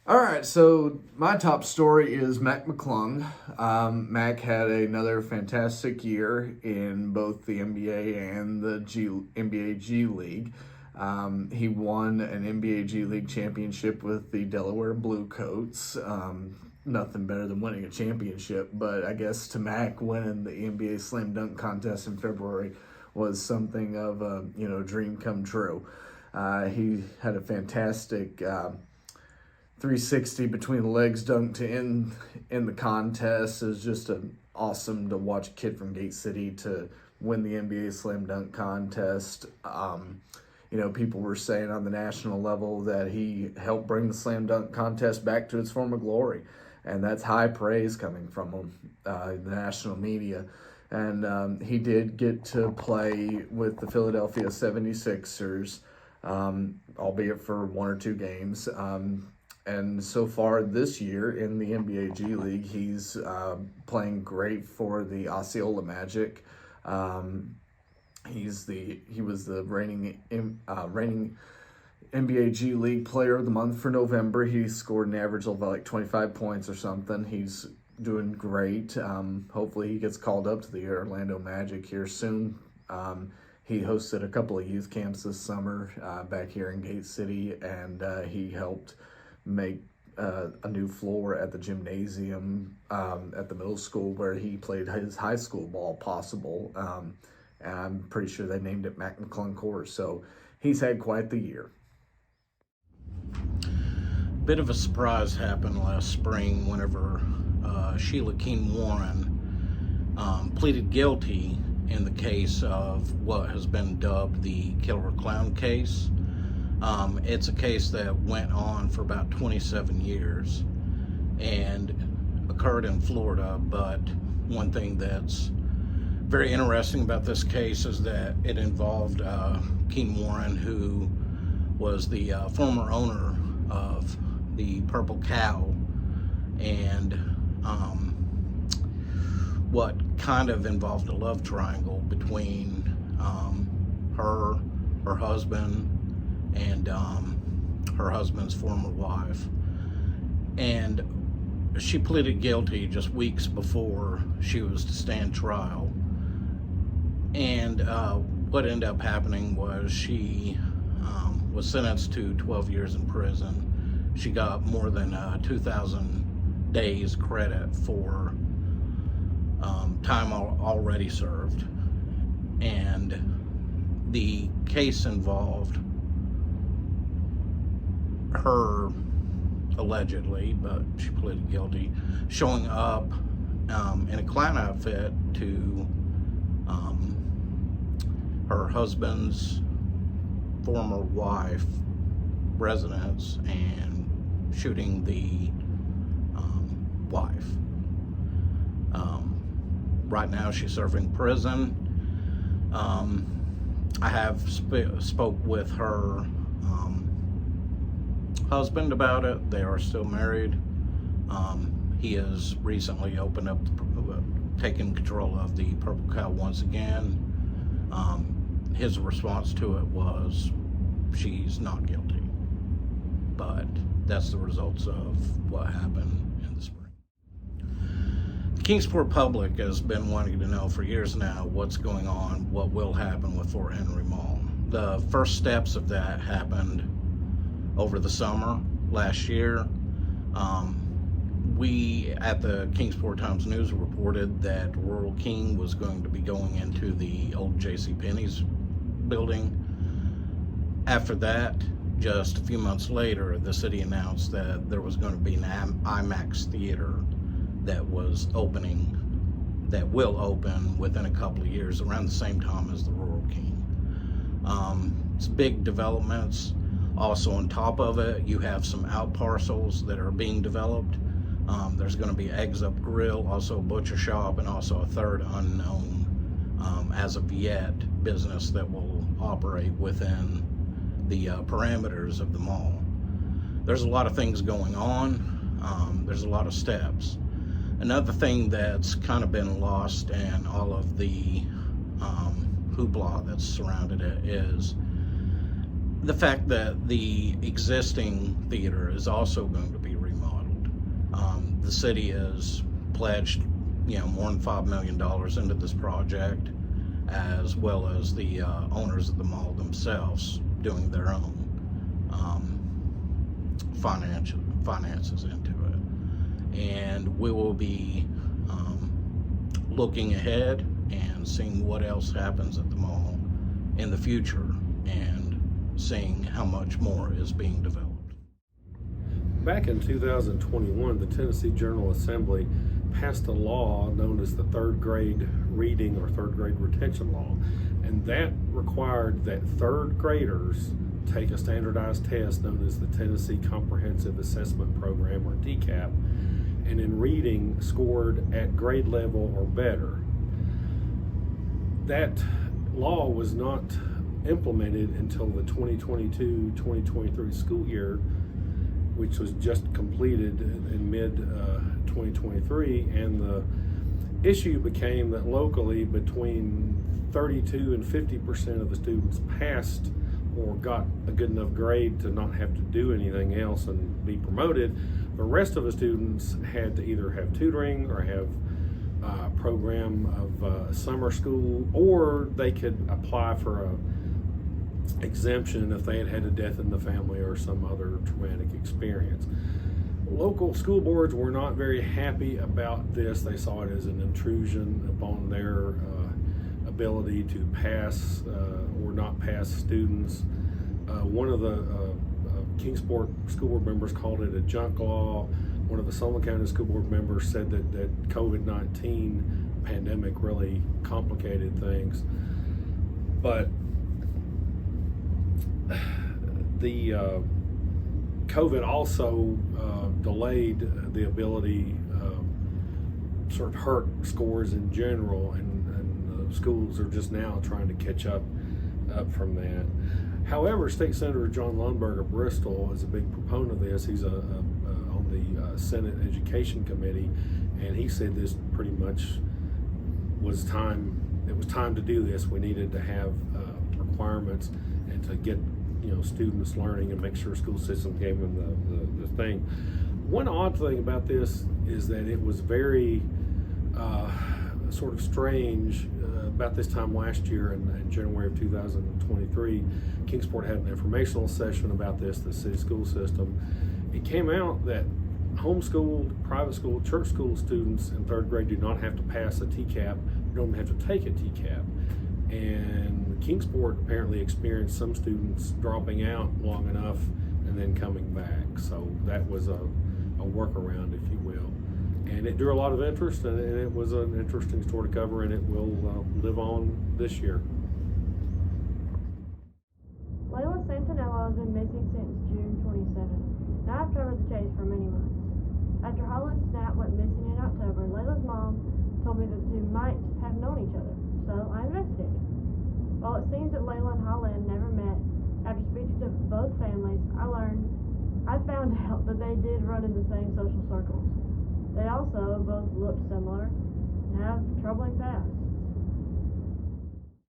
All right, so my top story is Mac McClung. Mac had another fantastic year in both the NBA and the NBA G League. He won an NBA G League championship with the Delaware Blue Coats. Nothing better than winning a championship, but I guess to Mac, winning the NBA Slam Dunk contest in February was something of a dream come true. He had a fantastic 360 between the legs dunk to end in the contest. It was just awesome to watch a kid from Gate City to win the NBA Slam Dunk contest. People were saying on the national level that he helped bring the Slam Dunk contest back to its former glory, and that's high praise coming from him, the national media. And he did get to play with the Philadelphia 76ers, albeit for one or two games. And so far this year in the NBA G League, he's playing great for the Osceola Magic. He was the reigning NBA G League Player of the Month for November. He scored an average of like 25 points or something. He's doing great. Hopefully he gets called up to the Orlando Magic here soon. He hosted a couple of youth camps this summer back here in Gate City, and he helped make a new floor at the gymnasium at the middle school where he played his high school ball possible. And I'm pretty sure they named it Mac McClung Court. So he's had quite the year. Bit of a surprise happened last spring whenever Sheila Keene Warren pleaded guilty in the case of what has been dubbed the Killer Clown case. It's a case that went on for about 27 years and occurred in Florida, but one thing that's very interesting about this case is that it involved Keene Warren, who was the former owner of the Purple Cow, and what kind of involved a love triangle between her husband, and her husband's former wife. And she pleaded guilty just weeks before she was to stand trial. And what ended up happening was she was sentenced to 12 years in prison. She got more than 2,000 days credit for time already served. And the case involved her allegedly, but she pleaded guilty, showing up in a clown outfit to her husband's former wife residence and shooting the wife. Right now she's serving prison. I have spoke with her husband about it. They are still married. He has recently opened up, taken control of the Purple Cow once again. His response to it was, she's not guilty. But that's the results of what happened in the spring. The Kingsport public has been wanting to know for years now what's going on, what will happen with Fort Henry Mall. The first steps of that happened over the summer last year. We at the Kingsport Times News reported that Rural King was going to be going into the old JCPenney's building. After that, just a few months later, the city announced that there was going to be an IMAX theater that was opening, that will open within a couple of years, around the same time as the Rural King. It's big developments. Also on top of it, you have some out parcels that are being developed. There's going to be Eggs Up Grill, also a butcher shop, and also a third unknown, as of yet, business that will operate within the parameters of the mall. There's a lot of things going on. There's a lot of steps. Another thing that's kind of been lost in all of the hoopla that's surrounded it is the fact that the existing theater is also going to be remodeled. The city has pledged, more than $5 million into this project, as well as the owners of the mall themselves doing their own finances into it. And we will be looking ahead and seeing what else happens at the mall in the future, and seeing how much more is being developed. Back in 2021, the Tennessee General Assembly passed a law known as the third grade reading or third grade retention law, and that required that third graders take a standardized test known as the Tennessee Comprehensive Assessment Program, or TCAP, and in reading scored at grade level or better. That law was not implemented until the 2022-2023 school year, which was just completed in mid-2023, and the issue became that locally between 32 and 50% of the students passed or got a good enough grade to not have to do anything else and be promoted. The rest of the students had to either have tutoring or have a program of summer school, or they could apply for a exemption if they had had a death in the family or some other traumatic experience. Local school boards were not very happy about this. They saw it as an intrusion upon their ability to pass or not pass students. One of the Kingsport school board members called it a junk law. One of the Sullivan County school board members said that COVID-19 pandemic really complicated things. But the COVID also delayed the ability, sort of hurt scores in general, and schools are just now trying to catch up from that. However, State Senator John Lundberg of Bristol is a big proponent of this. He's on the Senate Education Committee, and he said this pretty much was time. It was time to do this. We needed to have requirements and to get students learning and make sure school system gave them the thing. One odd thing about this is that it was very sort of strange. About this time last year in January of 2023, Kingsport had an informational session about this, the city school system. It came out that homeschooled, private school, church school students in third grade do not have to pass a TCAP, don't have to take a TCAP. And Kingsport apparently experienced some students dropping out long enough and then coming back. So that was a workaround, if you will. And it drew a lot of interest, and it was an interesting story to cover, and it will live on this year. Layla Santinello has been missing since June 27th, and I've covered the case for many months. After Holland Snap went missing in October, Layla's mom told me that the two might have known each other, so I investigated. While it seems that Layla and Holland never met, after speaking to both families, I found out that they did run in the same social circles. They also both looked similar and have troubling pasts.